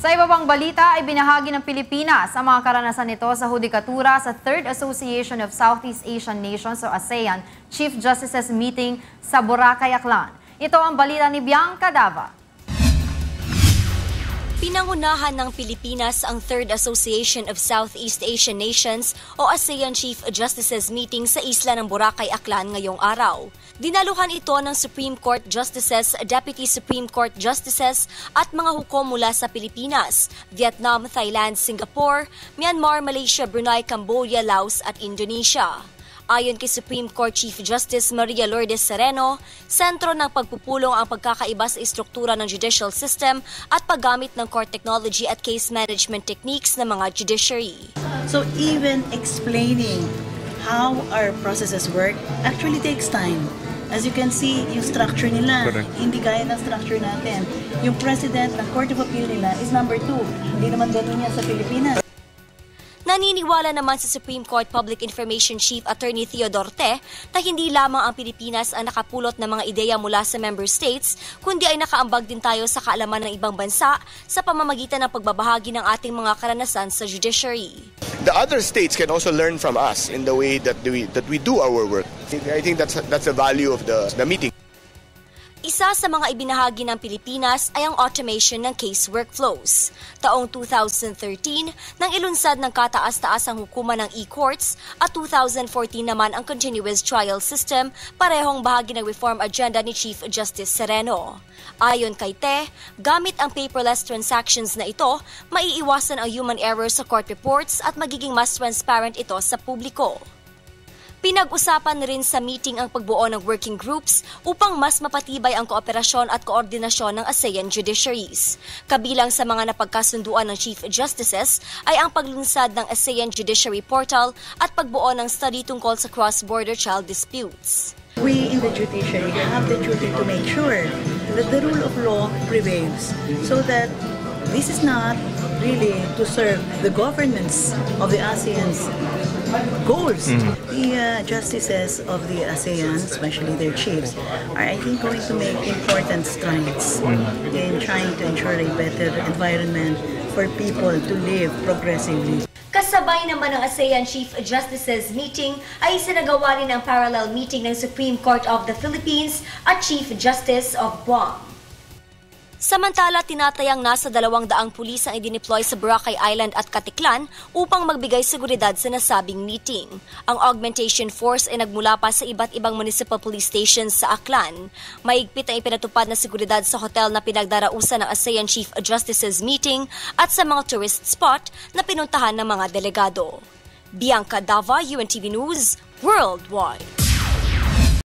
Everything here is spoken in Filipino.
Sa iba pang balita ay binahagi ng Pilipinas ang mga karanasan nito sa hudikatura sa Third Association of Southeast Asian Nations o ASEAN Chief Justices Meeting sa Boracay, Aklan. Ito ang balita ni Bianca Dava. Pinangunahan ng Pilipinas ang Third Association of Southeast Asian Nations o ASEAN Chief Justices Meeting sa isla ng Boracay, Aklan ngayong araw. Dinaluhan ito ng Supreme Court Justices, Deputy Supreme Court Justices at mga hukom mula sa Pilipinas, Vietnam, Thailand, Singapore, Myanmar, Malaysia, Brunei, Cambodia, Laos at Indonesia. Ayon kay Supreme Court Chief Justice Maria Lourdes Sereno, sentro ng pagpupulong ang pagkakaiba sa istruktura ng judicial system at paggamit ng court technology at case management techniques ng mga judiciary. So even explaining how our processes work actually takes time. As you can see, yung structure nila, hindi gaya ng structure natin. Yung President ng Court of Appeal nila is number 2. Hindi naman ganun yan sa Pilipinas. Naniniwala naman sa Supreme Court Public Information Chief Attorney Theodore Te na hindi lamang ang Pilipinas ang nakapulot ng mga ideya mula sa member states, kundi ay nakaambag din tayo sa kaalaman ng ibang bansa sa pamamagitan ng pagbabahagi ng ating mga karanasan sa judiciary. The other states can also learn from us in the way that we do our work. I think that's the value of the meeting. Isa sa mga ibinahagi ng Pilipinas ay ang automation ng case workflows. Taong 2013, nang ilunsad ng kataas-taasang hukuman ng e-courts at 2014 naman ang continuous trial system, parehong bahagi ng reform agenda ni Chief Justice Sereno. Ayon kay Te, gamit ang paperless transactions na ito, maiiwasan ang human error sa court reports at magiging mas transparent ito sa publiko. Pinag-usapan rin sa meeting ang pagbuo ng working groups upang mas mapatibay ang kooperasyon at koordinasyon ng ASEAN judiciaries. Kabilang sa mga napagkasunduan ng Chief Justices ay ang paglunsad ng ASEAN Judiciary Portal at pagbuo ng study tungkol sa cross-border child disputes. We in the judiciary have the duty to make sure that the rule of law prevails so that this is not really to serve the governments of the ASEAN's goals. The justices of the ASEAN, especially their chiefs, are I think going to make important strides in trying to ensure a better environment for people to live progressively. Kasabay naman ng ASEAN Chief Justices Meeting ay isinagawa rin ang parallel meeting ng Supreme Court of the Philippines at Chief Justice of Guam. Samantala, tinatayang nasa 200 pulis ang idineploy sa Boracay Island at Caticlan upang magbigay seguridad sa nasabing meeting. Ang augmentation force ay nagmula pa sa iba't ibang municipal police stations sa Aklan. Mahigpit ang ipinatupad na seguridad sa hotel na pinagdarausan ng ASEAN Chief Justices Meeting at sa mga tourist spot na pinuntahan ng mga delegado. Bianca Dava, UNTV News, Worldwide.